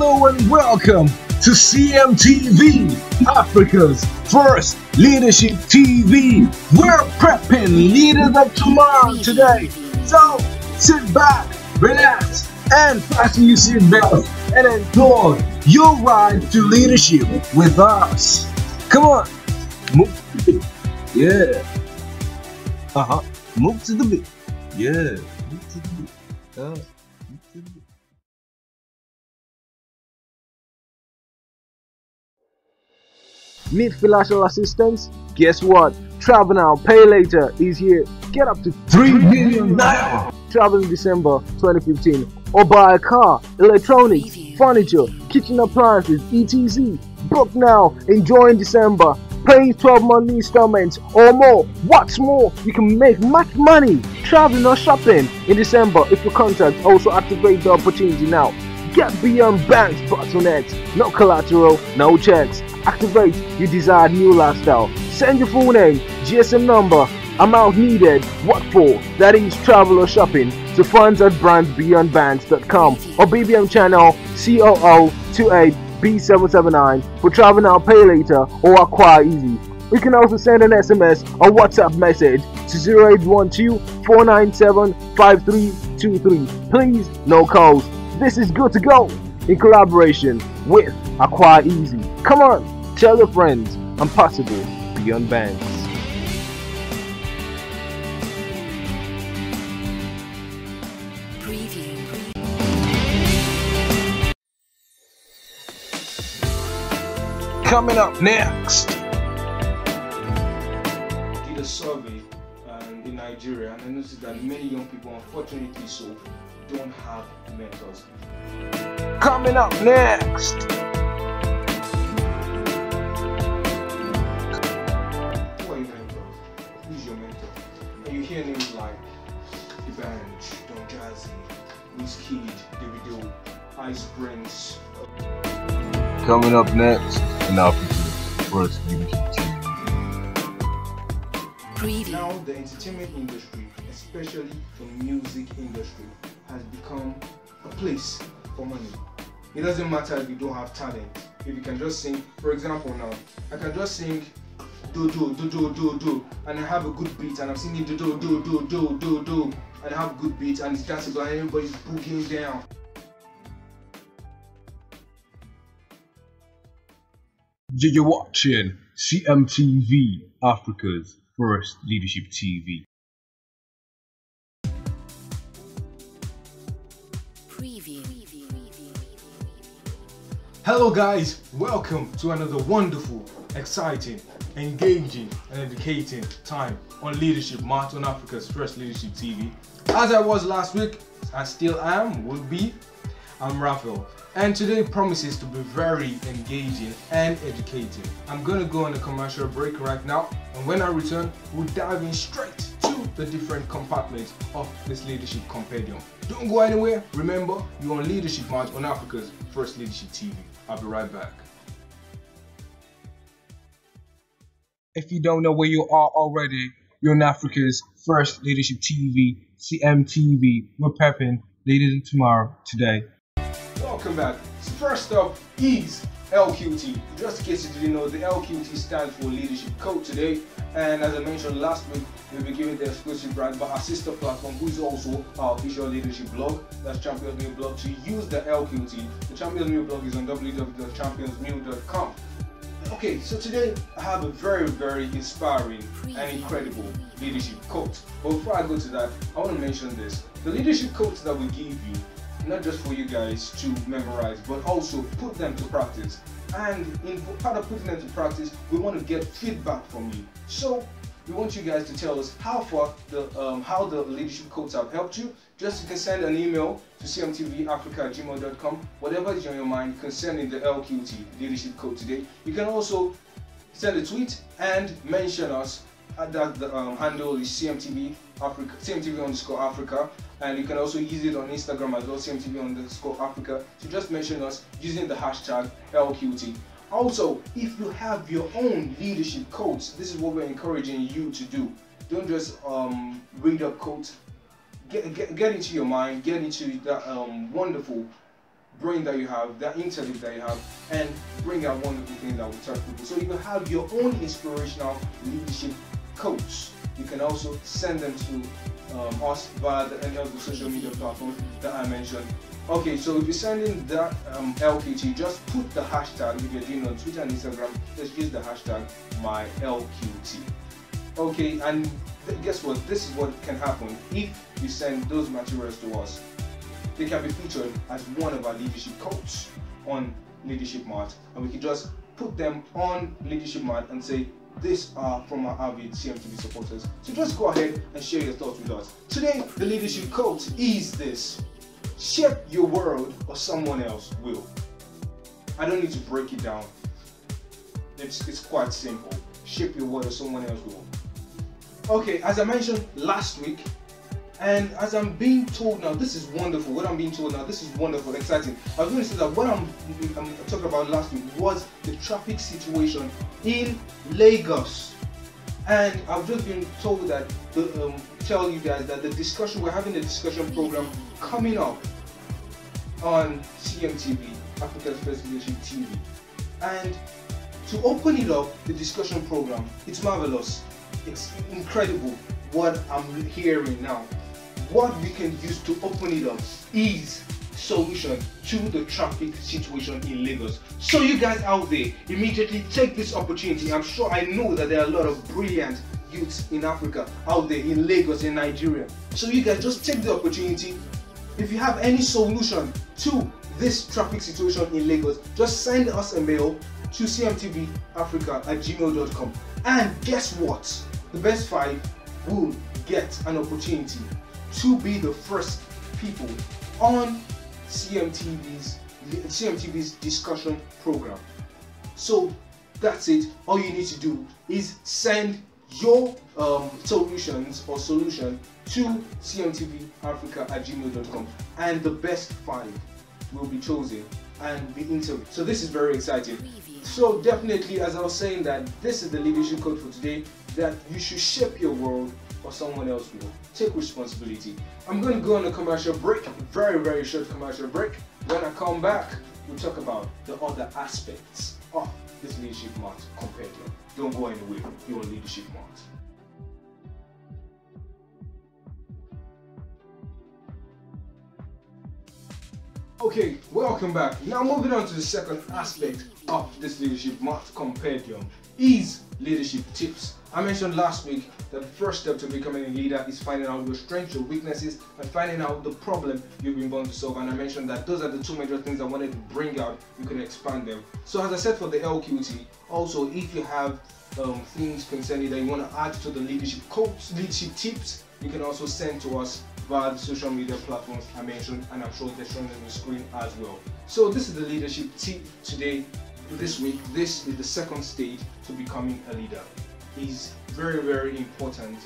Hello and welcome to CMTV, Africa's first leadership TV. We're prepping leaders of tomorrow today. So sit back, relax, and fasten your seatbelts and enjoy your ride to leadership with us. Come on, move to the beat. Yeah. Move to the beat. Yeah. Move to the beat. Move to the beat. Need financial assistance? Guess what? Travel Now, Pay Later is here. Get up to 3 million naira. Travel in December 2015 or buy a car, electronics, furniture, kitchen appliances, etc. Book now, enjoy in December, paying 12 monthly installments or more. What's more, you can make much money traveling or shopping in December if your contacts also activate the opportunity now. Get beyond banks bottlenecks, no collateral, no checks. Activate your desired new lifestyle. Send your full name, GSM number, amount needed, what for, that is travel or shopping, to funds@brandsbeyondbanks.com or BBM channel COO28B779 for Travel Now, Pay Later or Acquire Easy. You can also send an SMS or WhatsApp message to 0812-497-5323. Please, no calls. This is good to go in collaboration with Acquire Easy. Come on, tell your friends I'm possible beyond banks. Coming up next. Did a survey in Nigeria, and I noticed that many young people, unfortunately so, don't have mentors. Coming up next. Who are your mentors? Who's your mentor? And you hear names like Ibanj, Don Jazzy, Wizkid, Davido, Ice Prince. Coming up next in Africa's first leadership TV. Now the entertainment industry, especially the music industry, has become a place for money. It doesn't matter if you don't have talent. If you can just sing, for example now, I can just sing do do do do do do and I have a good beat and I'm singing do do do do do do do and I have a good beat and it's danceable and everybody's boogieing down. You're watching CMTV, Africa's first leadership TV. Hello guys, welcome to another wonderful, exciting, engaging and educating time on Leadership Mart on Africa's first leadership TV. As I was last week, I still am, will be, I'm Raphael. And today promises to be very engaging and educating. I'm going to go on a commercial break right now, and when I return, we'll dive in straight to the different compartments of this leadership compendium. Don't go anywhere. Remember, you're on Leadership Mart on Africa's first leadership TV. I'll be right back. If you don't know where you are already, you're on Africa's first leadership TV, CMTV. We're prepping leaders of tomorrow today. Welcome back. So first up is LQT. Just in case you didn't know, the LQT stands for Leadership Code today. And as I mentioned last week, we'll be giving the exclusive brand by our sister platform, who is also our official leadership blog. That's Champions Meal Blog. To use the LQT, the Champions Meal Blog is on www.championsmeal.com. Okay, so today I have a very, very inspiring and incredible leadership quote. But before I go to that, I want to mention this. The leadership quotes that we give you, not just for you guys to memorize, but also put them to practice. And in part of putting them to practice, we want to get feedback from you. So we want you guys to tell us how the leadership quotes have helped you. Just you can send an email to cmtvafrica@gmail.com. Whatever is on your mind, you can send in the LQT leadership quote today. You can also send a tweet and mention us. That the handle is CMTV Africa, CMTV_Africa, and you can also use it on Instagram as well, CMTV_Africa. So just mention us using the hashtag LQT. Also, if you have your own leadership quotes, this is what we're encouraging you to do. Don't just read up quotes. Get into your mind, get into that wonderful brain that you have, that intellect that you have, and bring out wonderful things that will touch people. So you can have your own inspirational leadership quotes. You can also send them to us via any of the social media platforms that I mentioned. Okay, so if you're sending that LQT, just put the hashtag, if you're doing on Twitter and Instagram, just use the hashtag MyLQT. Okay, and guess what? This is what can happen if you send those materials to us. They can be featured as one of our leadership quotes on Leadership Mart, and we can just put them on Leadership Mart and say, these are from our avid CMTV supporters. So just go ahead and share your thoughts with us. Today, the leadership quote is this: shape your world or someone else will. I don't need to break it down. It's quite simple. Shape your world or someone else will. Okay, as I mentioned last week, and as I'm being told now, this is wonderful. What I'm being told now, this is wonderful, exciting. I was going to say that what I'm talking about last week was the traffic situation in Lagos, and I've just been told that tell you guys that we're having a discussion program coming up on CMTV, Africa's First Leadership TV, and to open it up, the discussion program, it's marvelous. It's incredible what I'm hearing now. What we can use to open it up is solution to the traffic situation in Lagos. So you guys out there, immediately take this opportunity. I'm sure, I know that there are a lot of brilliant youths in Africa out there, in Lagos, in Nigeria. So you guys just take the opportunity. If you have any solution to this traffic situation in Lagos, just send us a mail to cmtvafrica@gmail.com. And guess what? The best 5 will get an opportunity to be the first people on CMTV's discussion program. So that's it. All you need to do is send your solutions or solution to cmtvafrica@gmail.com, and the best 5 will be chosen and be interviewed. So this is very exciting. So definitely, as I was saying, that this is the leadership code for today, that you should shape your world or someone else will. Take responsibility. I'm going to go on a commercial break, very short commercial break. When I come back, we'll talk about the other aspects of this Leadership Mart compendium. Don't go anywhere, you're on Leadership Mart. Okay, welcome back. Now moving on to the second aspect of this Leadership Mart compendium is leadership tips. I mentioned last week that the first step to becoming a leader is finding out your strengths, your weaknesses, and finding out the problem you've been born to solve. And I mentioned that those are the 2 major things I wanted to bring out. You can expand them. So as I said for the LQT, also if you have things concerning that you want to add to the leadership codes, leadership tips, you can also send to us via the social media platforms I mentioned, and I'm sure they're showing on the screen as well. So this is the leadership tip today. This week, this is the second stage to becoming a leader. It's very important,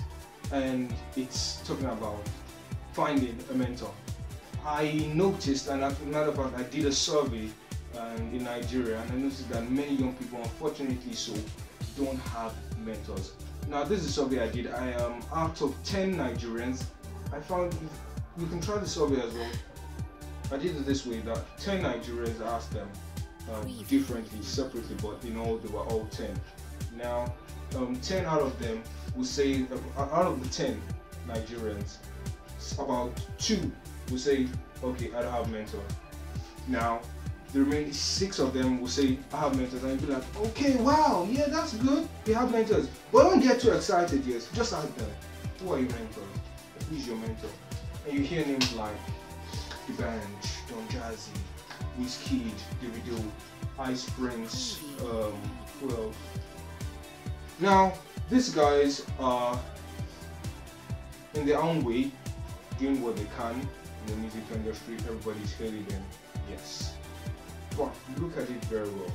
and it's talking about finding a mentor. I noticed, and as a matter of fact, I did a survey in Nigeria, and I noticed that many young people, unfortunately so, don't have mentors. Now this is a survey I did. I am out of 10 Nigerians. I found you can try the survey as well. I did it this way, that 10 Nigerians, I asked them differently, separately, but in all they were all 10. Now 10 out of them will say, out of the 10 Nigerians, about 2 will say, okay, I don't have a mentor. Now the remaining 6 of them will say, I have mentors, and you'll be like, okay, wow, yeah, that's good, you have mentors. But don't get too excited yet. Just ask them, who are your mentors? Who's your mentor? And you hear names like The Bench, Don Jazzy, Wizkid, Davido, Ice Prince, who else? Now, these guys are in their own way doing what they can in the music industry. Everybody's hailing them, yes. But look at it very well.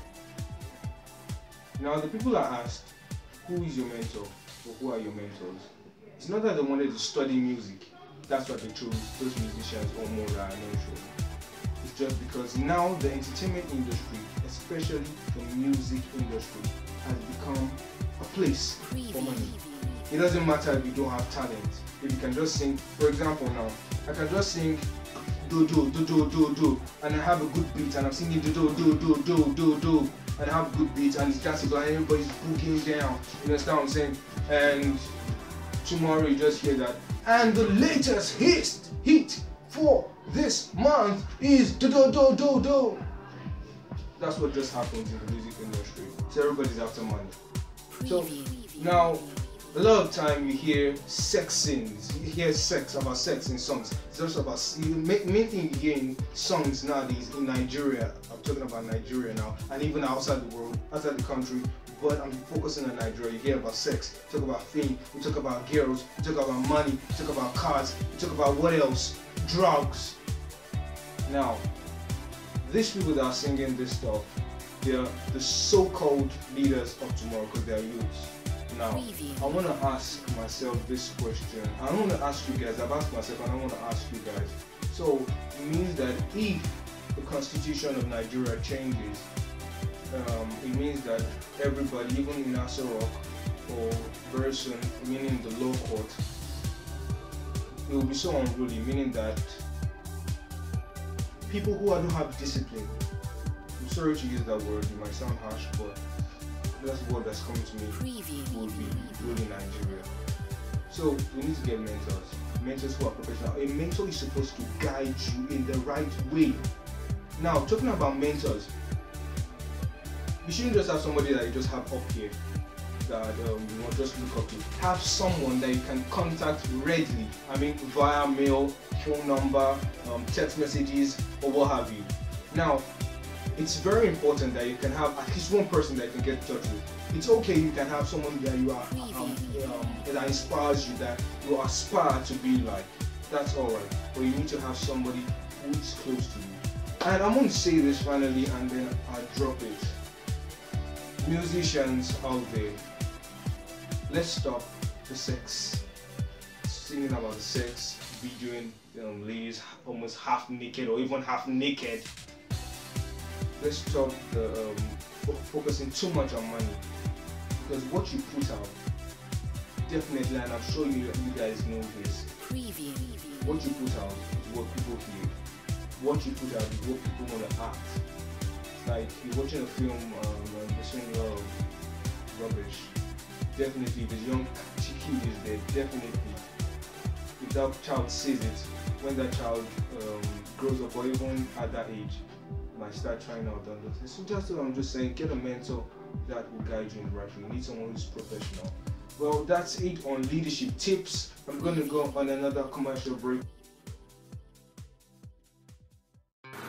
Now, the people are asked, who is your mentor, or who are your mentors? It's not that they wanted to study music. That's what they chose, those musicians or more that I know. It's just because now the entertainment industry, especially the music industry, has become a place for money. It doesn't matter if you don't have talent. If you can just sing, for example now, I can just sing do do do do do do, and I have a good beat, and I'm singing do do do do do do do, and I have a good beat, and it's dancing, and everybody's booking down. You understand what I'm saying? And tomorrow you just hear that. And the latest hit for this month is do do do do do. That's what just happens in the music industry. So everybody's after money. So now, a lot of time you hear sex scenes, you hear about sex in songs. It's also about main thing you hear in songs nowadays in Nigeria. I'm talking about Nigeria now, and even outside the world, outside the country. But I'm focusing on Nigeria. You hear about sex, you talk about fame, you talk about girls, you talk about money, you talk about cars, you talk about what else? Drugs. Now, these people that are singing this stuff, they're the so-called leaders of tomorrow because they are youths. Now, I want to ask myself this question. I want to ask you guys. I've asked myself, and I want to ask you guys. So it means that if the constitution of Nigeria changes, it means that everybody, even in Nassau Rock or very soon, meaning the law court, it will be so unruly, meaning that people who don't have discipline, I'm sorry to use that word, it might sound harsh, but that's the word that's coming to me, will be ruling Nigeria. So we need to get mentors who are professional. A mentor is supposed to guide you in the right way. Now, talking about mentors, you shouldn't just have somebody that you just have up here that you want just look up to. Have someone that you can contact readily. I mean, via mail, phone number, text messages, or what have you. Now, it's very important that you can have at least one person that you can get in touch with. It's okay, you can have someone that you are that inspires you, that you aspire to be like. That's alright. But you need to have somebody who is close to you. And I'm going to say this finally, and then I'll drop it. Musicians out there, let's stop the sex, singing about the sex, videoing ladies almost half naked or even half naked. Let's stop the focusing too much on money, because what you put out, definitely, and I'm sure you guys know this, what you put out is what people hear. What you put out is what people want to act. Like you're watching a film and they're showing a lot of rubbish. Definitely, the young kid is there. Definitely, if that child sees it, when that child grows up, or even at that age, might start trying out other things. So just what I'm just saying, get a mentor that will guide you in the right way. You need someone who's professional. Well, that's it on leadership tips. I'm going to go on another commercial break.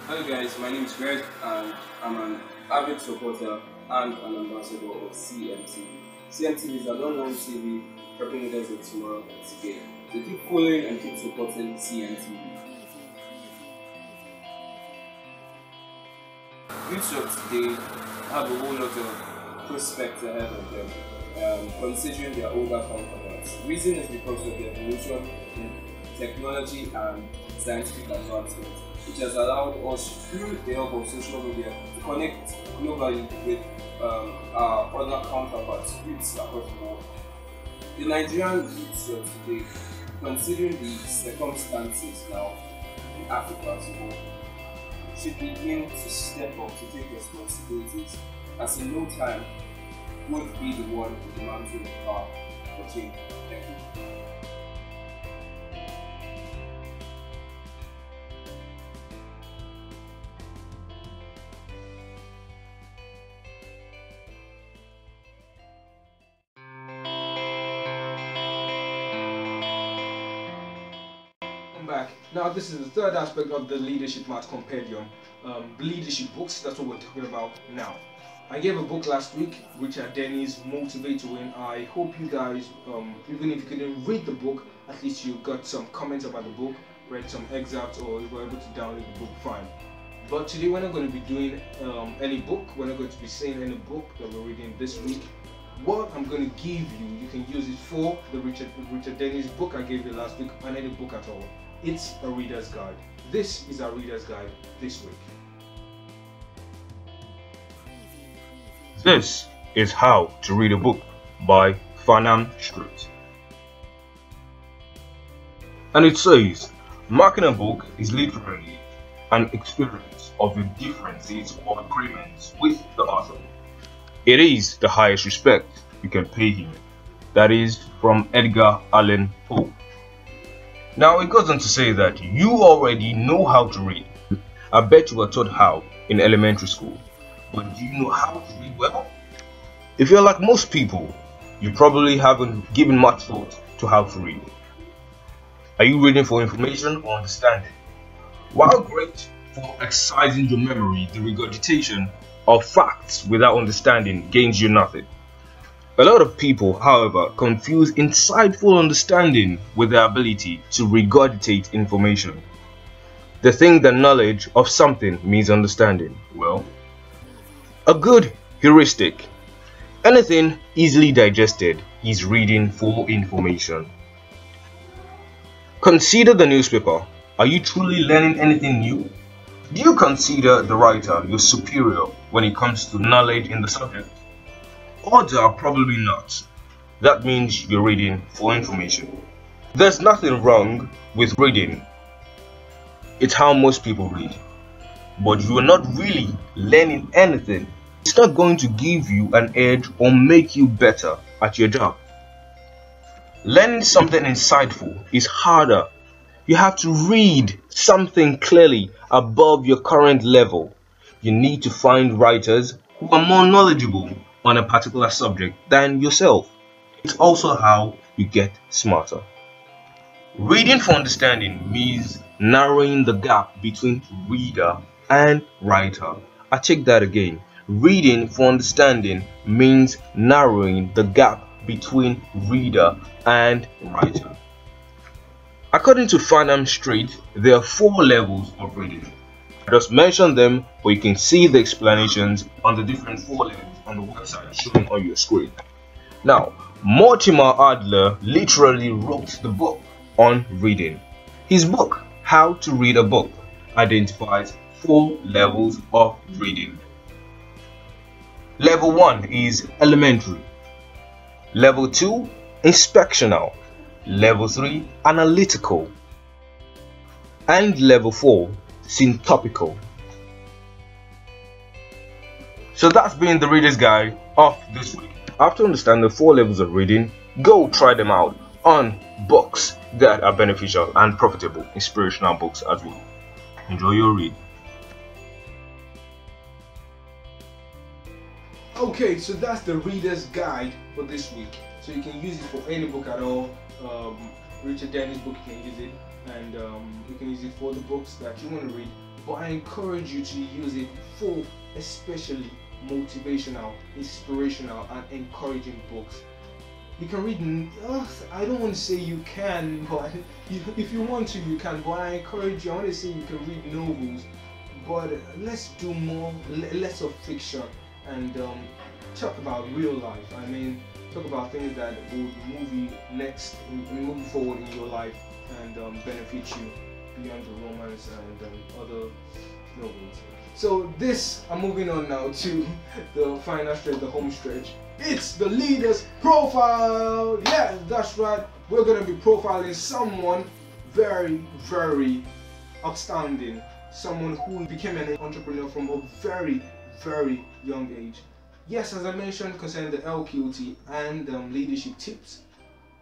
Hello guys, my name is Greg and I'm an avid supporter and an ambassador of CMTV. CMTV is an online TV helping leaders of tomorrow today. So keep following and keep supporting CMTV. Youths of today have a whole lot of prospects ahead of them, considering their older counterparts. Reason is because of the evolution in technology and scientific advancement, which has allowed us, through the help of social media, to connect globally with our other counterparts, youths across the world. The Nigerian youths of today, considering the circumstances now in Africa as a whole, should begin to step up to take responsibilities, as in no time would be the one with the mantle of power for change. Thank you. Back. Now this is the third aspect of the leadership math compendium, leadership books. That's what we're talking about now. I gave a book last week, Richard Denny's Motivate to Win. I hope you guys, even if you couldn't read the book, at least you got some comments about the book, read some excerpts, or you were able to download the book, fine. But today we're not going to be doing any book. We're not going to be saying any book that we're reading this week. What I'm going to give you, you can use it for the Richard Denny's book I gave you last week, or any book at all. It's a reader's guide. This is our reader's guide this week. This is How to Read a Book by Farnham Street. And it says, Marking a book is literally an experience of your differences or agreements with the author. It is the highest respect you can pay him. That is from Edgar Allan Poe. Now it goes on to say that you already know how to read. I bet you were taught how in elementary school, but do you know how to read well? If you're like most people, you probably haven't given much thought to how to read. Are you reading for information or understanding? While great for exercising your memory, the regurgitation of facts without understanding gains you nothing. A lot of people, however, confuse insightful understanding with the ability to regurgitate information. They think that knowledge of something means understanding. Well, a good heuristic. Anything easily digested is reading for information. Consider the newspaper. Are you truly learning anything new? Do you consider the writer your superior when it comes to knowledge in the subject? Odds are probably not. That means you're reading for information. There's nothing wrong with reading. It's how most people read. But you are not really learning anything. It's not going to give you an edge or make you better at your job. Learning something insightful is harder. You have to read something clearly above your current level. You need to find writers who are more knowledgeable on a particular subject than yourself. It's also how you get smarter. Reading for understanding means narrowing the gap between reader and writer. I check that again. Reading for understanding means narrowing the gap between reader and writer. According to Farnham Street, there are 4 levels of reading. I just mentioned them, but you can see the explanations on the different 4 levels on the website showing on your screen. Now, Mortimer Adler literally wrote the book on reading. His book, How to Read a Book, identifies 4 levels of reading. Level 1 is elementary. Level 2, inspectional. Level 3, analytical. And level 4, syntopical. So that's been the Reader's Guide of this week. After understanding the 4 levels of reading, go try them out on books that are beneficial and profitable, inspirational books as well. Enjoy your read. Okay, so that's the Reader's Guide for this week. So you can use it for any book at all. Richard Dennis' book, you can use it, and you can use it for the books that you want to read. But I encourage you to use it for especially motivational, inspirational, and encouraging books. You can read, I don't want to say you can, but if you want to, you can. But I encourage you, I want to say you can read novels, but let's do more, less of fiction, and talk about real life. I mean, talk about things that will move you forward in your life and benefit you beyond the romance and other novels. So I'm moving on now to the final stretch, the home stretch. It's the Leader's Profile. Yeah, that's right. We're going to be profiling someone very, very outstanding. Someone who became an entrepreneur from a very, very young age. Yes, as I mentioned concerning the LQT and leadership tips,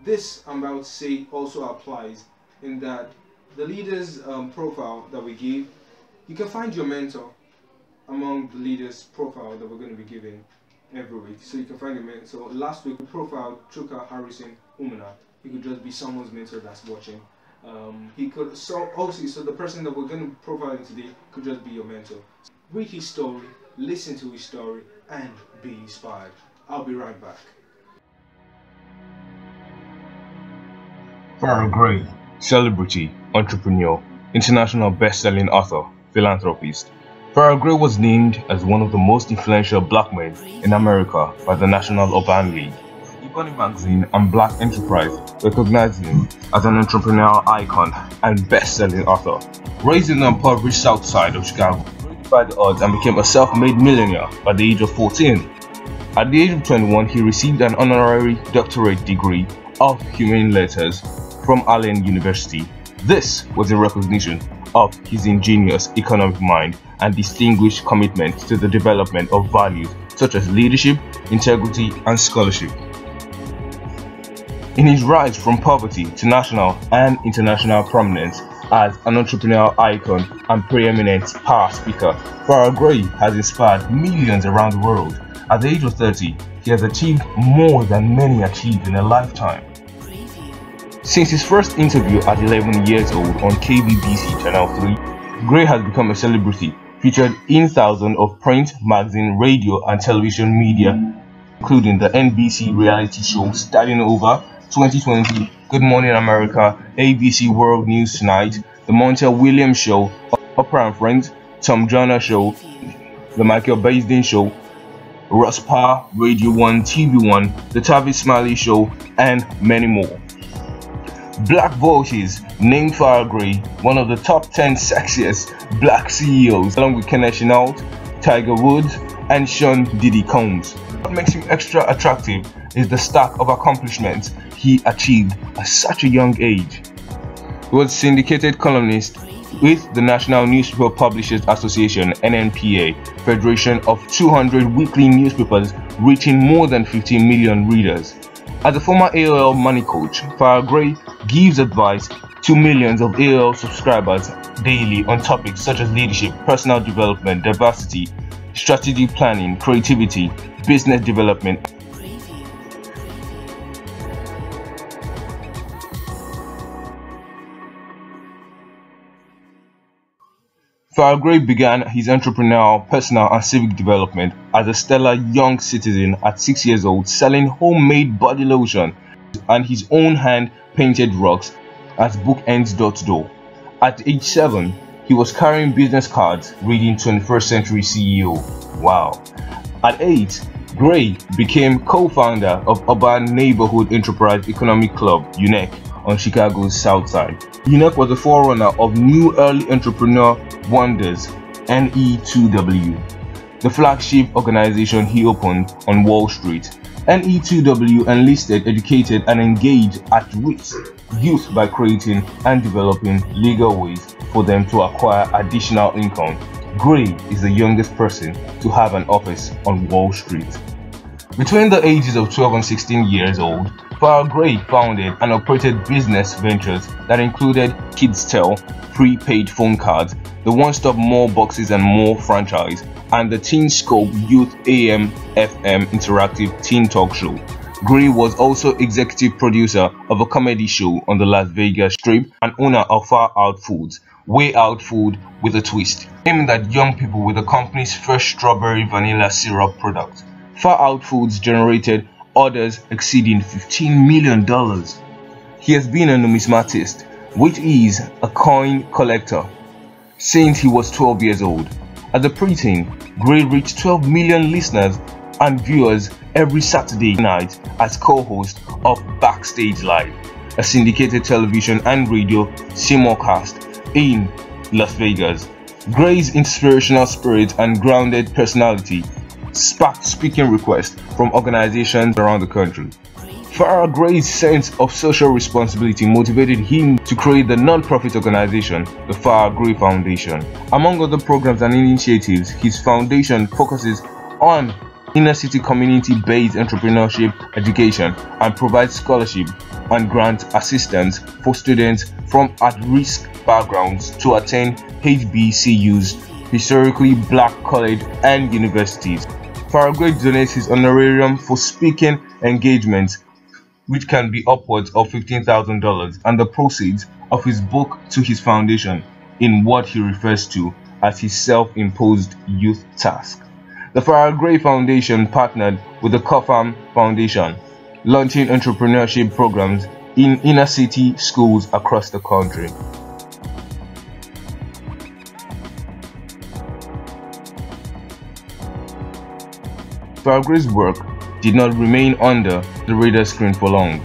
this I'm about to say also applies in that the leader's profile that we give, you can find your mentor among the leader's profile that we're going to be giving every week. So you can find your mentor. So last week we profiled Chuka Harrison Umana. He could just be someone's mentor that's watching. He could so the person that we're going to be profiling today could just be your mentor. Read his story, listen to his story, and be inspired. I'll be right back. Farrah Gray, celebrity, entrepreneur, international best-selling author, philanthropist. Farrah Gray was named as one of the most influential black men in America by the National Urban League. Ebony Magazine and Black Enterprise recognized him as an entrepreneurial icon and best-selling author. Raised in the impoverished south side of Chicago, he defied the odds and became a self-made millionaire by the age of 14. At the age of 21, he received an honorary doctorate degree of humane letters from Allen University This was a recognition of his ingenious economic mind and distinguished commitment to the development of values such as leadership, integrity, and scholarship. In his rise from poverty to national and international prominence as an entrepreneurial icon and preeminent power speaker, Farrah Gray has inspired millions around the world. At the age of 30, he has achieved more than many achieved in a lifetime. Since his first interview at 11 years old on KBBC Channel 3, Gray has become a celebrity, featured in thousands of print, magazine, radio, and television media, including the NBC reality show Starting Over, 2020, Good Morning America, ABC World News Tonight, The Montel Williams Show, Oprah and Friends, Tom Joyner Show, The Michael Baisden Show, Ross Parr, Radio 1, TV 1, The Tavis Smiley Show, and many more. Black Voices named Farrah Gray one of the top 10 sexiest black CEOs, along with Kenneth Chenault, Tiger Woods, and Sean Diddy Combs. What makes him extra attractive is the stack of accomplishments he achieved at such a young age. He was a syndicated columnist with the National Newspaper Publishers Association (NNPA), federation of 200 weekly newspapers reaching more than 15 million readers. As a former AOL money coach, Farrah Gray gives advice to millions of AOL subscribers daily on topics such as leadership, personal development, diversity, strategic planning, creativity, business development. Farrah Gray began his entrepreneurial, personal, and civic development as a stellar young citizen at 6 years old, selling homemade body lotion and his own hand-painted rocks at bookends door-to-door. At age 7, he was carrying business cards reading 21st Century CEO. Wow. At 8, Gray became co-founder of Urban Neighborhood Enterprise Economic Club, UNEC, on Chicago's South Side. UNEC was the forerunner of new early entrepreneur wonders, NE2W, the flagship organization he opened on Wall Street. NE2W enlisted, educated, and engaged at-risk youth by creating and developing legal ways for them to acquire additional income. Gray is the youngest person to have an office on Wall Street. Between the ages of 12 and 16 years old, Farrah Gray founded and operated business ventures that included KidsTel, prepaid phone cards, the One Stop More Boxes and More franchise, and the Teen Scope Youth AM/FM interactive teen talk show. Gray was also executive producer of a comedy show on the Las Vegas Strip and owner of Far Out Foods, Way Out Food with a Twist, aiming at young people with the company's first strawberry vanilla syrup product. Far Out Foods generated orders exceeding $15 million. He has been a numismatist, which is a coin collector, since he was 12 years old. At the preteen, Gray reached 12 million listeners and viewers every Saturday night as co-host of Backstage Live, a syndicated television and radio simulcast in Las Vegas. Gray's inspirational spirit and grounded personality sparked speaking requests from organizations around the country. Farrah Gray's sense of social responsibility motivated him to create the non-profit organization, the Farrah Gray Foundation. Among other programs and initiatives, his foundation focuses on inner-city community-based entrepreneurship education and provides scholarship and grant assistance for students from at-risk backgrounds to attend HBCUs, historically black colleges and universities. Farrah Gray donates his honorarium for speaking engagements, which can be upwards of $15,000, and the proceeds of his book to his foundation in what he refers to as his self-imposed youth task. The Farrah Gray Foundation partnered with the COFAM Foundation, launching entrepreneurship programs in inner-city schools across the country. Farrah Gray's work did not remain under the radar screen for long.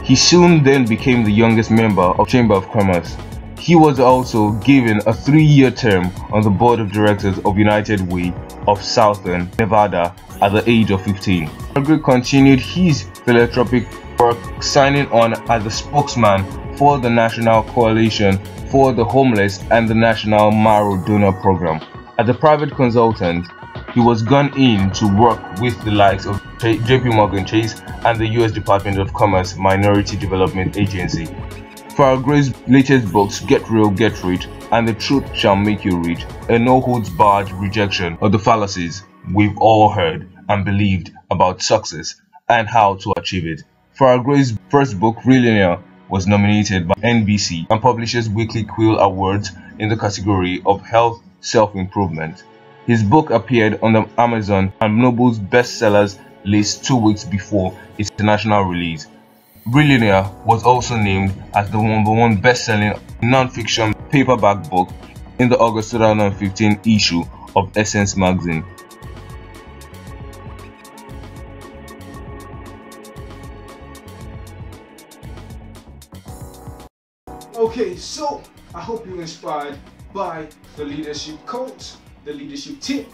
He soon then became the youngest member of Chamber of Commerce. He was also given a 3-year term on the board of directors of United Way of Southern Nevada at the age of 15. Farrah Gray continued his philanthropic work, signing on as the spokesman for the National Coalition for the Homeless and the National Marrow Donor Program. As a private consultant, he was gone in to work with the likes of JP Morgan Chase and the US Department of Commerce Minority Development Agency. Farrah Gray's latest books, Get Real, Get Rich, and The Truth Shall Make You Rich, a no-holds-barred rejection of the fallacies we've all heard and believed about success and how to achieve it. Farrah Gray's first book, Millionaire, was nominated by NBC and publishes weekly Quill Awards in the category of health self-improvement. His book appeared on the Amazon and Noble's bestsellers list 2 weeks before its international release. Millionaire was also named as the #1 best-selling non-fiction paperback book in the August 2015 issue of Essence magazine. Okay, so I hope you're inspired by the leadership quote, the leadership tip,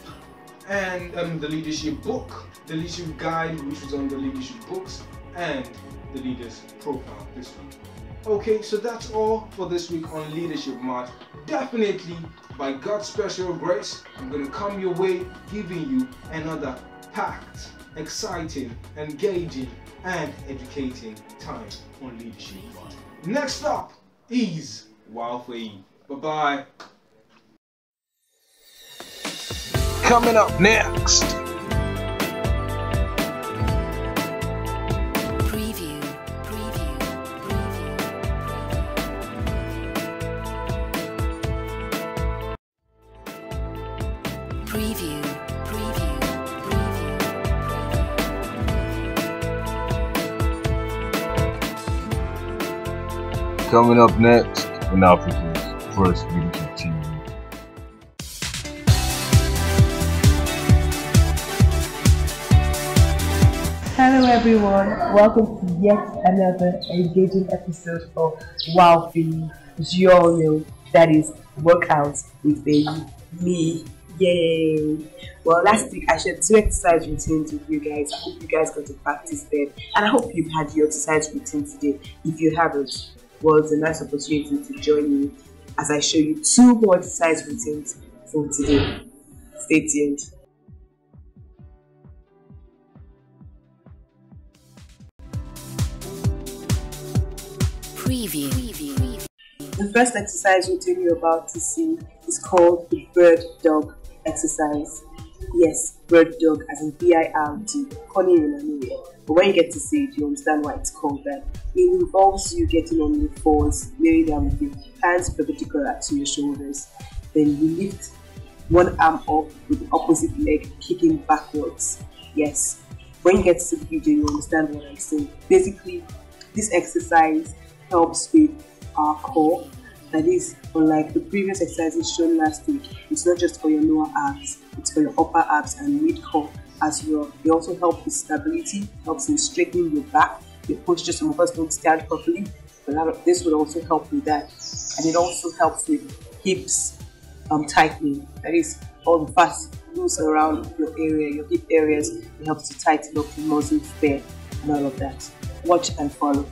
and the leadership book, the leadership guide, which was on the leadership books, and the leaders profile this week. Okay, so that's all for this week on Leadership March. Definitely, by God's special grace, I'm going to come your way giving you another packed, exciting, engaging, and educating time on Leadership March. Next up is Wow for E. Bye-bye. Coming up next. Preview. Coming up next on Africa's first leadership TV. Hello everyone, welcome to yet another engaging episode of Wow Feeling. As you all know, that is Workouts with Baby Me. Yay! Well, last week I shared 2 exercise routines with you guys. I hope you guys got to practice them, and I hope you've had your exercise routine today. If you haven't, well, it's a nice opportunity to join me as I show you 2 more exercise routines for today. Stay tuned. Preview. The first exercise routine you're about to see is called the bird dog exercise. Yes, bird dog as in B-I-R-D, calling in an area. But when you get to see it, you understand why it's called that. It involves you getting on your fours, laying down with your hands perpendicular to your shoulders. Then you lift one arm up with the opposite leg kicking backwards. Yes, when you get to the video, you understand what I'm saying. Basically, this exercise helps with our core. That is, unlike the previous exercises shown last week, it's not just for your lower abs, it's for your upper abs and mid-core as well. They also help with stability, helps in straightening your back, your posture. Some of us don't stand properly, but this will also help with that. And it also helps with hips tightening. That is, all the fat loose around your area, your hip areas. It helps to tighten up the muscles there and all of that. Watch and follow.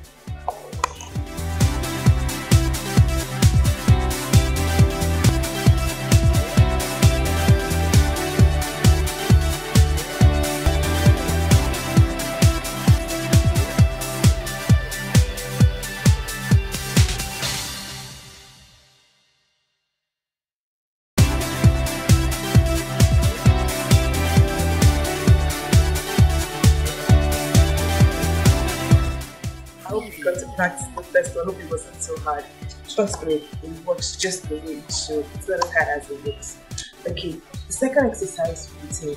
Practice the first one. I hope it wasn't so hard. Trust me, it works just the way it should. It's not as hard as it looks. Okay, the second exercise routine.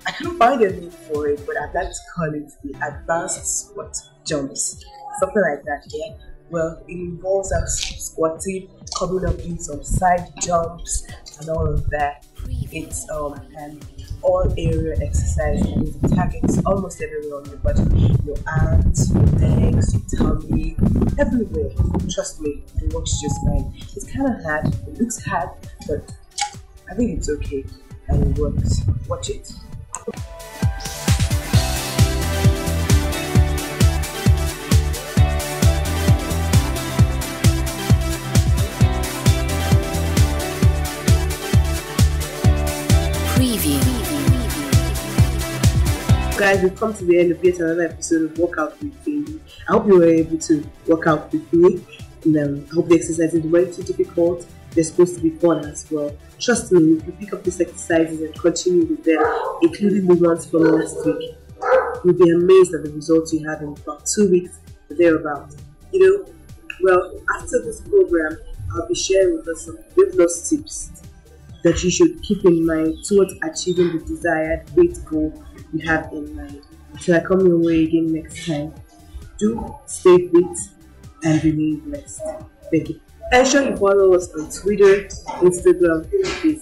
I can't find a name for it, but I'd like to call it the advanced squat jumps. Something like that, yeah? Well, it involves us squatting, coming up in some side jumps and all of that. It's an all area exercise and it targets almost everywhere on your body. Your arms, your legs, your tummy, everywhere. Trust me, it works just fine. It's kind of hard, it looks hard, but I think it's okay and it works. Watch it. Preview. Guys, we've come to the end of yet another episode of Workout with me. I hope you were able to work out with me. And, I hope the exercises weren't too difficult. They're supposed to be fun as well. Trust me, if you pick up these exercises and continue with them, including the ones from last week, you'll be amazed at the results you have in about 2 weeks or thereabouts. Well, after this program, I'll be sharing with us some weight loss tips that you should keep in mind towards achieving the desired weight goal you have in mind. Until I come your way again next time, do stay fit and remain blessed. Thank you. Ensure you follow us on Twitter, Instagram, and Facebook.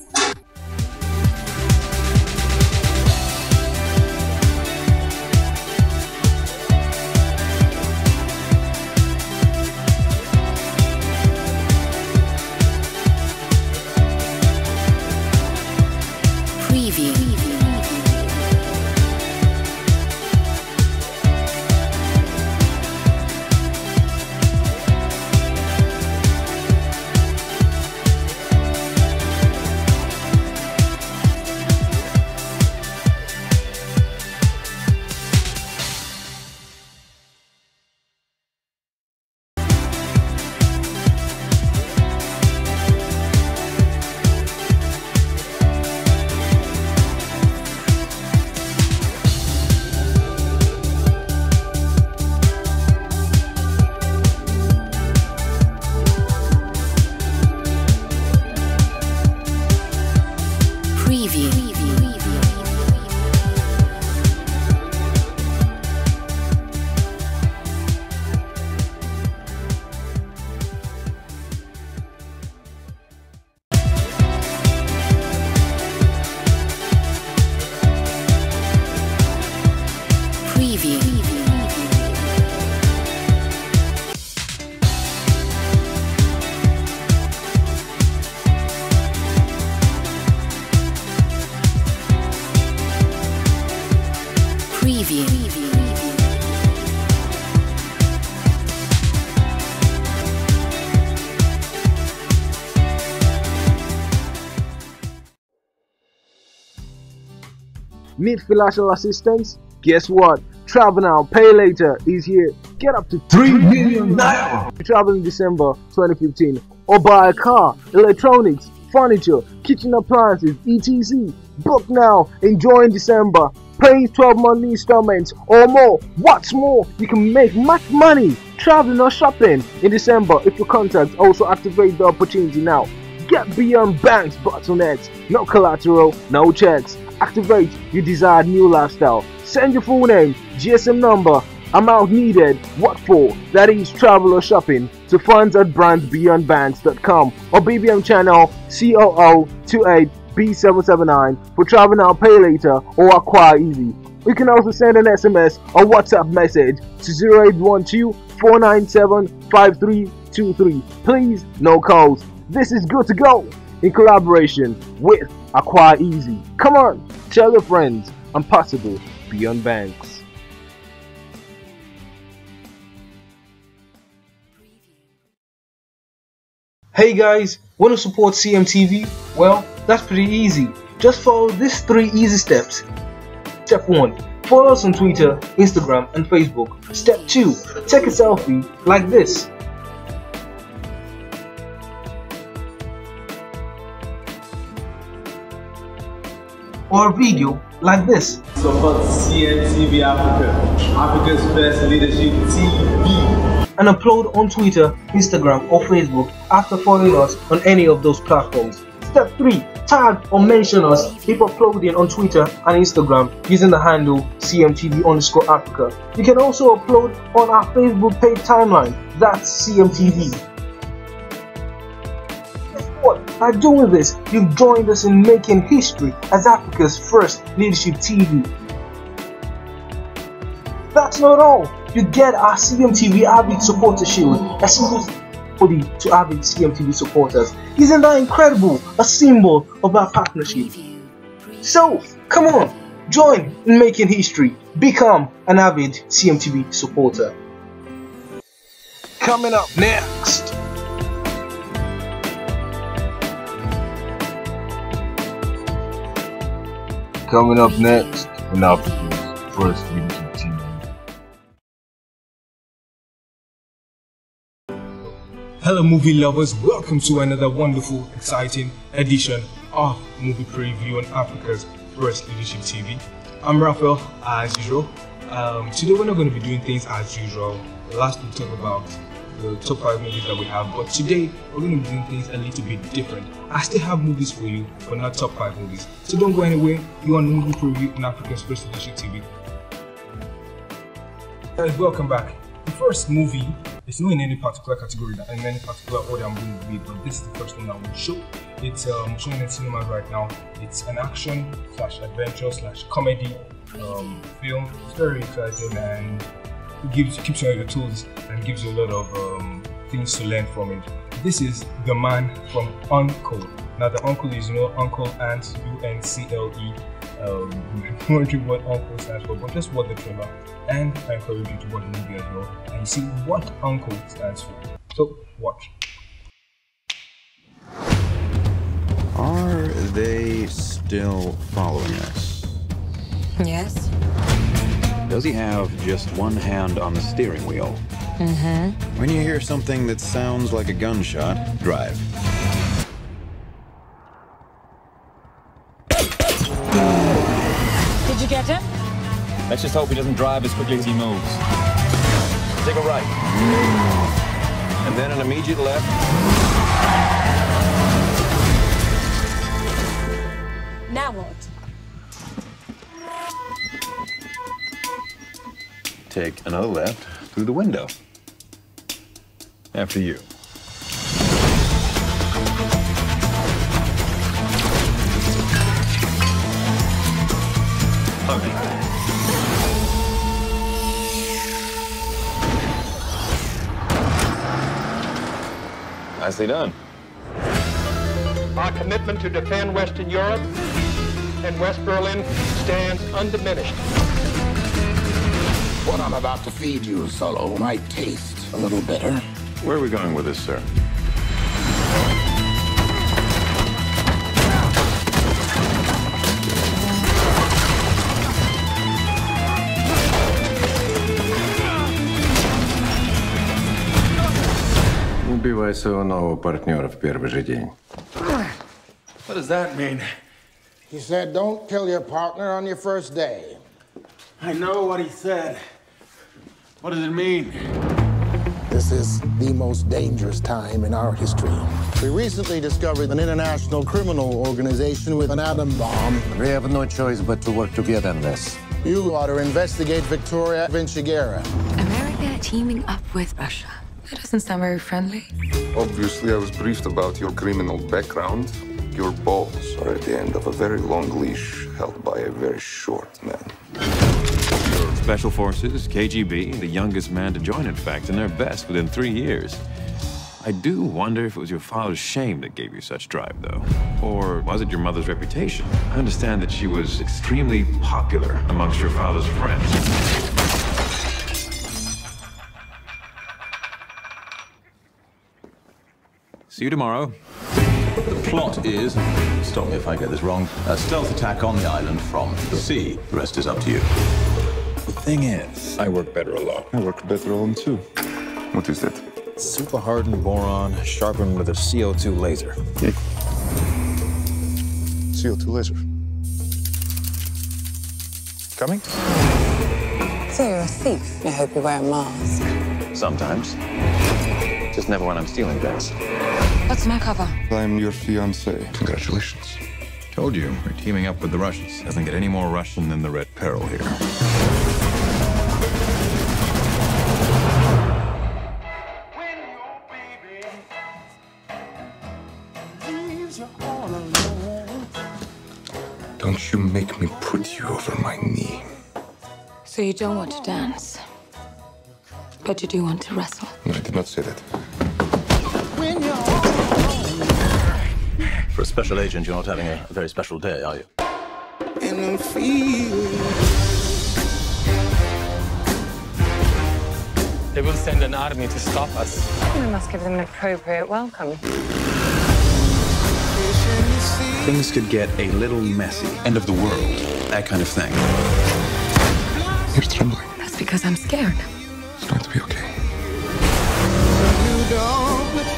Need financial assistance? Guess what? Travel Now, Pay Later is here. Get up to 3 million naira. Travel in December 2015 or buy a car, electronics, furniture, kitchen appliances, etc. Book now, enjoy in December, paying 12 monthly installments or more. What's more, you can make much money traveling or shopping in December if your contacts also activate the opportunity now. Get beyond banks bottlenecks, no collateral, no checks. Activate your desired new lifestyle. Send your full name, GSM number, amount needed, what for, that is travel or shopping, to funds@brandsbeyondbanks.com or BBM channel COO28B779 for Travel Now, Pay Later or Acquire Easy. You can also send an SMS or WhatsApp message to 0812-497-5323. Please, no calls. This is good to go in collaboration with Acquire Easy. Come on, tell your friends I'm possible beyond banks. Hey guys, want to support CMTV? Well, that's pretty easy. Just follow these 3 easy steps. Step 1. Follow us on Twitter, Instagram and Facebook. Step 2. Take a selfie like this. Or a video like this. Support CMTV Africa, Africa's best leadership TV. And upload on Twitter, Instagram or Facebook after following us on any of those platforms. Step 3. Tag or mention us if uploading on Twitter and Instagram using the handle CMTV_Africa. You can also upload on our Facebook page timeline, that's CMTV. By doing this, you've joined us in making history as Africa's first leadership TV. That's not all. You get our CMTV Avid Supporter Shield, exclusively to avid CMTV supporters. Isn't that incredible? A symbol of our partnership. So, come on, join in making history. Become an avid CMTV supporter. Coming up next. Coming up next on Africa's first leadership TV. Hello movie lovers, welcome to another wonderful, exciting edition of Movie Preview on Africa's first leadership TV. I'm Raphael, as usual. Today we're not going to be doing things as usual. Last week we talked about the top 5 movies that we have, but today we're going to be doing things a little bit different. I still have movies for you, but not top 5 movies. So don't go anywhere, you're on Movie Preview on Africa's first leadership TV. Guys, welcome back. The first movie is not in any particular category, in any particular order I'm going to read, but this is the first one I will show. It's showing in cinemas right now. It's an action / adventure / comedy film. It's very exciting and it keeps you on your toes and gives you a lot of things to learn from it. This is The Man from Uncle. Now the Uncle is, Uncle Ant, U-N-C-L-E. I'm wondering what Uncle stands for, but just watch the trailer, and I encourage you to watch the movie as well and see what Uncle stands for. So watch. Are they still following us? Yes. Does he have just one hand on the steering wheel? Mm-hmm. When you hear something that sounds like a gunshot, drive. Did you get him? Let's just hope he doesn't drive as quickly as he moves. Take a right. And then an immediate left. Now what? Take another left through the window. After you. Okay. Nicely done. Our commitment to defend Western Europe and West Berlin stands undiminished. What I'm about to feed you, Solo, might taste a little bitter. Where are we going with this, sir? Убивай своего нового партнера в первый же день. What does that mean? He said, don't kill your partner on your first day. I know what he said. What does it mean? This is the most dangerous time in our history. We recently discovered an international criminal organization with an atom bomb. We have no choice but to work together on this. You ought to investigate Victoria Vinciguerra. America teaming up with Russia. That doesn't sound very friendly. Obviously, I was briefed about your criminal background. Your balls are at the end of a very long leash held by a very short man. Special Forces, KGB, the youngest man to join, in fact, and their best within 3 years. I do wonder if it was your father's shame that gave you such drive, though. Or was it your mother's reputation? I understand that she was extremely popular amongst your father's friends. See you tomorrow. The plot is, stop me if I get this wrong, a stealth attack on the island from the sea. The rest is up to you. The thing is, I work better alone. I work better alone, too. What is that? Super hardened boron sharpened with a CO2 laser. CO2 laser. Coming? So you're a thief. I hope you wear a mask. Sometimes. Just never when I'm stealing things. What's my cover? I'm your fiancé. Congratulations. Told you, we're teaming up with the Russians. Doesn't get any more Russian than the Red Peril here. Don't you make me put you over my knee. So you don't want to dance, but you do want to wrestle. No, I did not say that. For a special agent, you're not having a very special day, are you? And I'm feeling. They will send an army to stop us. We must give them an appropriate welcome. things could get a little messy. End of the world, that kind of thing. You're trembling. That's because I'm scared. It's going to be okay.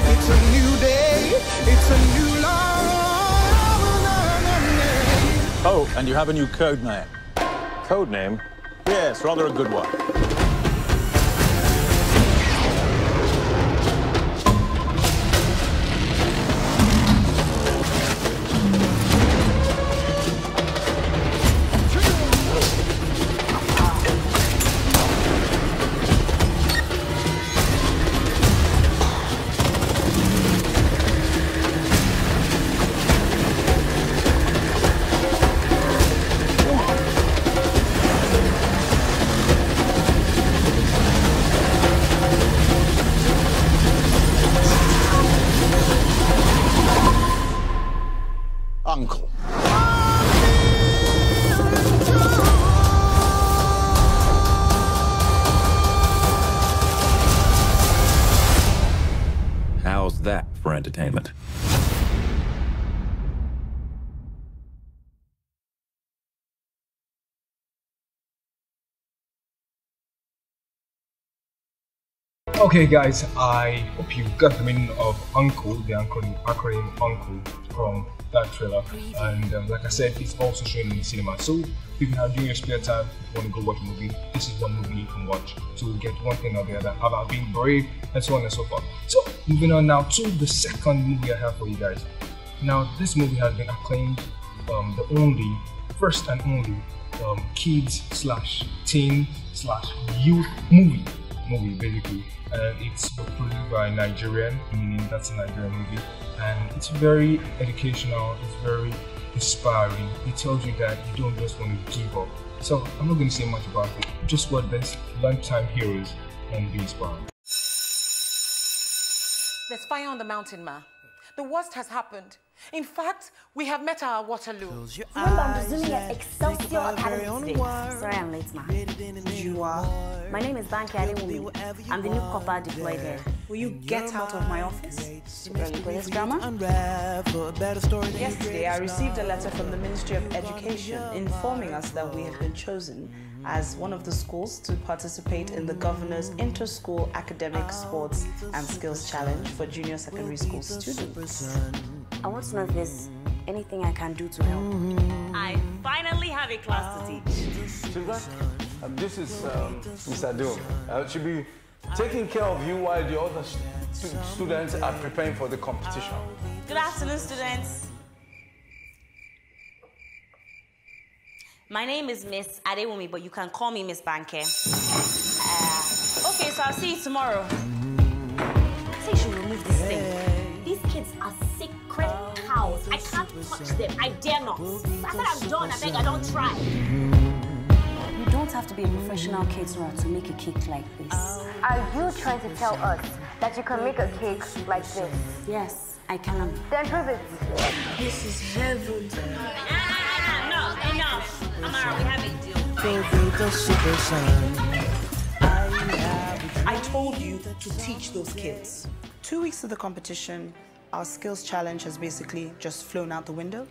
It's a new day. It's a new love. Oh, and you have a new code name. Code name? Yes, rather a good one. Uncle. How's that for entertainment? Okay guys, I hope you got the meaning of Uncle, the acronym Uncle from that trailer, and like I said, it's also showing in the cinema. So if you have during your spare time, if you want to go watch a movie, this is one movie you can watch to get one thing or the other about being brave and so on and so forth. So moving on now to the second movie I have for you guys. Now this movie has been acclaimed the first and only kids / teen / youth movie basically. It's produced by Nigerian, meaning that's a Nigerian movie, and it's very educational, it's very inspiring. It tells you that you don't just want to give up. So I'm not going to say much about it, just watch this lunchtime heroes and be inspired. There's fire on the mountain, ma. The worst has happened. In fact, we have met our Waterloo. Remember, I'm resuming at Excelsior Academy today. Sorry I'm late, ma. You are? My name is Banky Adewumi. I'm the new copper deployed here. Will you get out of my office? Ready for this drama? Yesterday, I received a letter from the Ministry of Education informing us that we have been chosen as one of the schools to participate in the Governor's Inter-School Academic Sports and Skills Challenge for junior secondary school students. I want to know if there's anything I can do to help. I finally have a class to teach. Children, this is Mr. Doom. She'll be taking care of you while the other students are preparing for the competition. Good afternoon, students. My name is Miss Adewumi, but you can call me Miss Banke. Okay, so I'll see you tomorrow. I say you should remove this thing. These kids are sacred cows. I can't touch them. I dare not. I said I'm done. I beg, I don't try. You don't have to be a professional caterer to make a cake like this. Are you trying to tell us that you can make a cake like this? Yes, I can. Then prove it. This is heaven. No, enough. Amara, we have a deal. I told you to teach those kids. 2 weeks of the competition, our skills challenge has basically just flown out the window.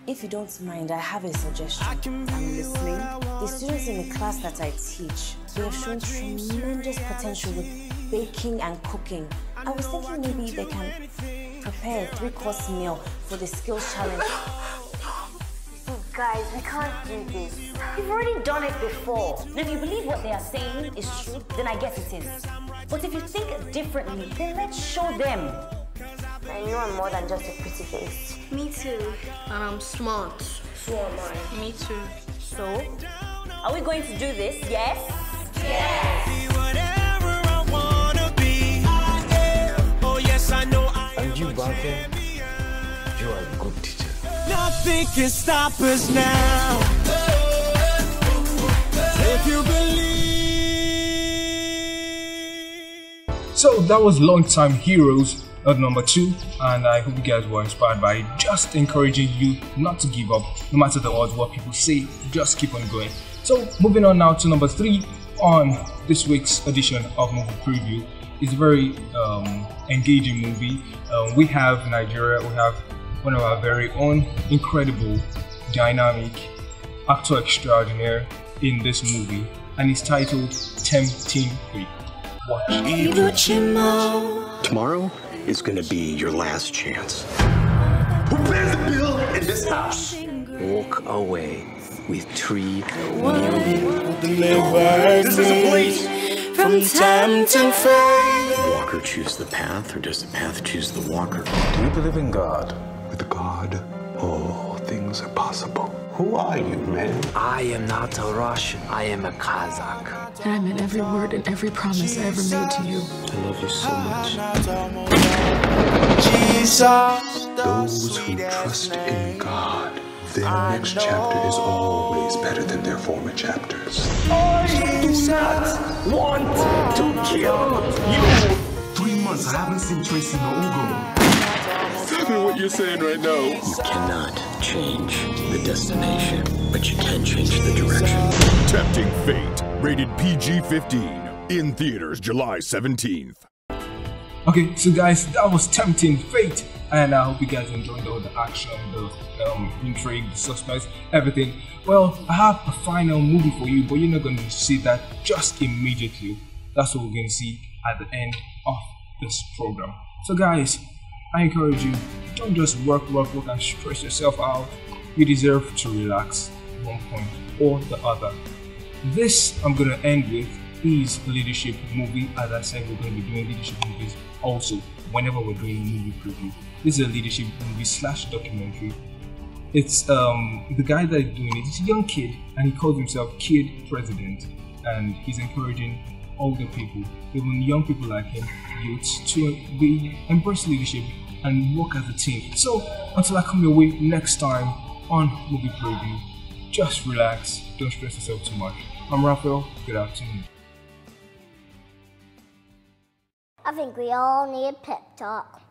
If you don't mind, I have a suggestion. I'm listening. The students in the class that I teach, they have shown tremendous potential with baking and cooking. I was thinking maybe they can prepare a 3-course meal for the skills challenge. Guys, we can't do this. We've already done it before. And if you believe what they are saying is true, then I guess it is. But if you think differently, then let's show them. I know I'm more than just a pretty face. Me too. And I'm smart. So am I. Me too. So, are we going to do this? Yes? Yes! And you, Banke, you are a good teacher. Nothing can stop us now. If you believe. So that was Longtime Heroes number 2, and I hope you guys were inspired by it. Just encouraging you not to give up, no matter the odds, what people say, just keep on going. So moving on now to number 3 on this week's edition of Movie Preview. It's a very engaging movie. We have Nigeria, we have one of our very own incredible, dynamic actor extraordinaire in this movie, and it's titled Tempting Fate. Watch. Tomorrow is gonna be your last chance. Who pays the bill in this house? Walk away with 3 million. This is the police! From tempting fate. Does the walker choose the path, or does the path choose the walker? Do you believe in God? With God, all things are possible. Who are you, man? I am not a Russian. I am a Kazakh. And I meant every word and every promise I ever made to you. I love you so much. Those who trust in God, their next chapter is always better than their former chapters. I do not want to kill you. 3 months, I haven't seen Tracy Nogo. Exactly what you're saying right now. You cannot change the destination, but you can change the direction. Tempting Fate, rated PG-15, in theaters July 17th. Okay, so guys, that was Tempting Fate, and I hope you guys enjoyed all the action, the intrigue, the suspense, everything. Well, I have a final movie for you, but you're not going to see that just immediately. That's what we're going to see at the end of this program. So guys, I encourage you, don't just work and stress yourself out. You deserve to relax at one point or the other. This I'm going to end with is a leadership movie. As I said, we're going to be doing leadership movies also whenever we're doing a movie preview. This is a leadership movie / documentary. It's the guy that is doing it is a young kid, and he calls himself Kid President, and he's encouraging older people, even young people like him, youths, to embrace leadership and work as a team. So until I come your way next time on movie preview, just relax, don't stress yourself too much. I'm Raphael, good afternoon. I think we all need a pep talk.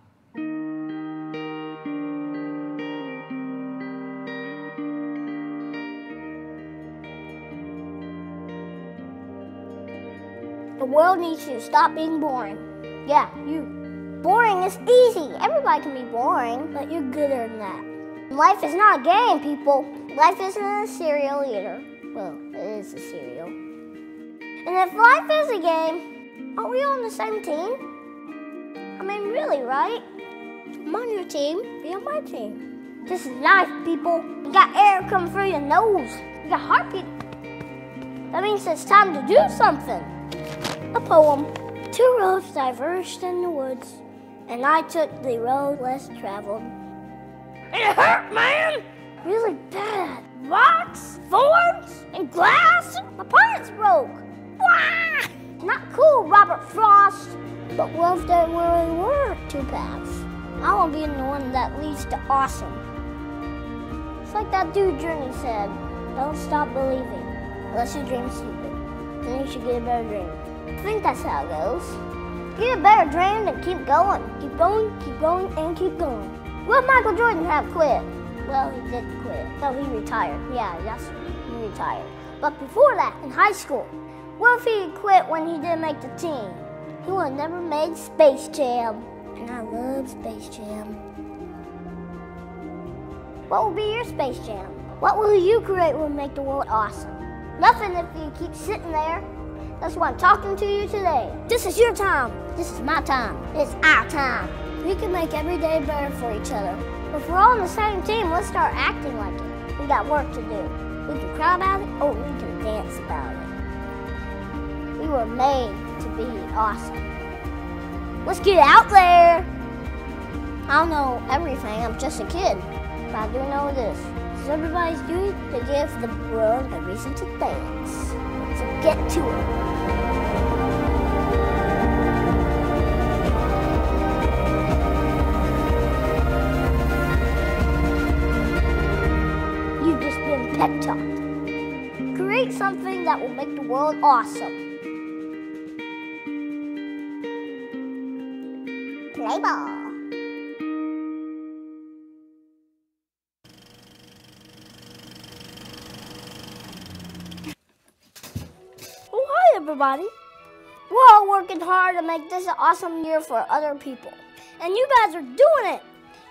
The world needs you to stop being boring. Yeah, you. Boring is easy. Everybody can be boring, but you're gooder than that. Life is not a game, people. Life isn't a cereal either. Well, it is a cereal. And if life is a game, are we on the same team? I mean, really, right? I'm on your team, be on my team. This is life, people. You got air coming through your nose. You got heartbeat. That means it's time to do something. A poem. 2 roads diverged in the woods, and I took the road less traveled. It hurt, man! Really bad. Rocks, thorns, and glass. My pants broke. Wah! Not cool, Robert Frost. But what if there really were 2 paths? I want to be in the one that leads to awesome. It's like that dude Journey said, don't stop believing unless you dream stupid. Then you should get a better dream. I think that's how it goes. Get a better dream and keep going. Keep going, and keep going. Will Michael Jordan have quit? Well, he did quit. No, he retired. Yeah, that's he retired. But before that, in high school, what if he quit when he didn't make the team? He would have never made Space Jam. And I love Space Jam. What will be your Space Jam? What will you create will make the world awesome? Nothing if you keep sitting there. That's why I'm talking to you today. This is your time. This is my time. It's our time. We can make every day better for each other. If we're all on the same team, let's start acting like it. We got work to do. We can cry about it, or we can dance about it. We were made to be awesome. Let's get out there. I don't know everything. I'm just a kid. But I do know this. Because everybody's doing to give the world a reason to dance. So get to it. You've just been pep talked. Create something that will make the world awesome. Play ball. Oh, hi everybody. We're all working hard to make this an awesome year for other people. And you guys are doing it.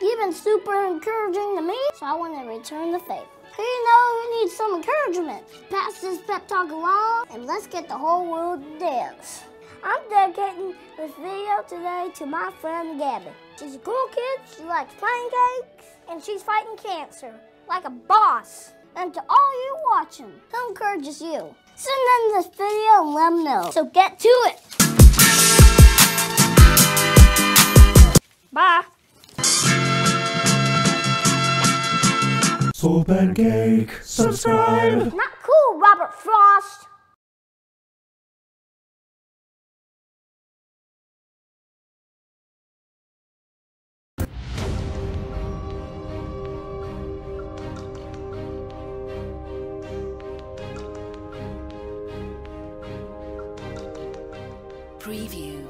You've been super encouraging to me, so I want to return the favor. Who you know who needs some encouragement? Pass this pep talk along, and let's get the whole world to dance. I'm dedicating this video today to my friend Gabby. She's a cool kid, she likes pancakes, and she's fighting cancer like a boss. And to all you watching, who encourages you? Send them this video and let them know. So get to it. Bye. Soul Pancake, subscribe. Not cool, Robert Frost. Preview.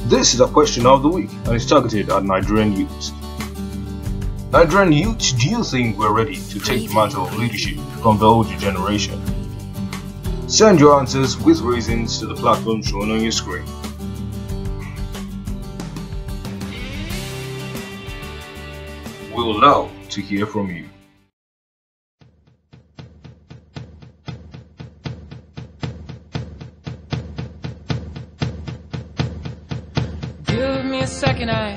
This is a question of the week and it's targeted at Nigerian youths. Nigerian youths, do you think we're ready to take the mantle of leadership from the older generation? Send your answers with reasons to the platform shown on your screen. We'll love to hear from you. Give me a second, I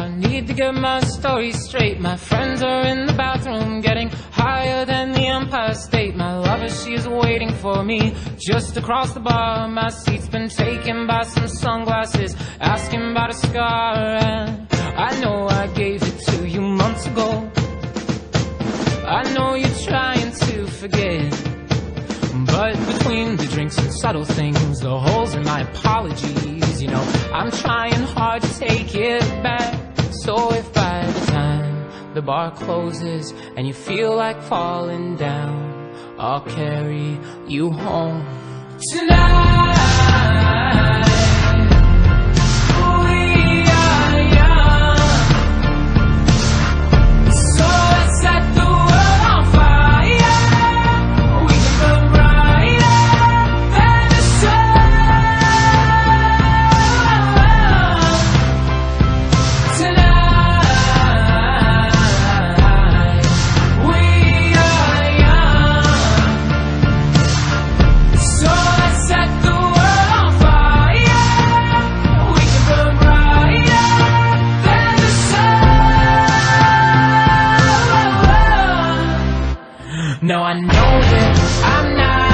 need to get my story straight. My friends are in the bathroom getting higher than the Empire State. My lover, she is waiting for me just across the bar. My seat's been taken by some sunglasses, asking about a scar. And I know I gave it to you months ago. I know you're trying to forget, but between the drinks and subtle things, the holes in my apologies, you know, I'm trying hard to take it back. So if by the time the bar closes and you feel like falling down, I'll carry you home tonight. We are young, so let's set the world on fire. We can burn brighter than the sun. No, I know that I'm not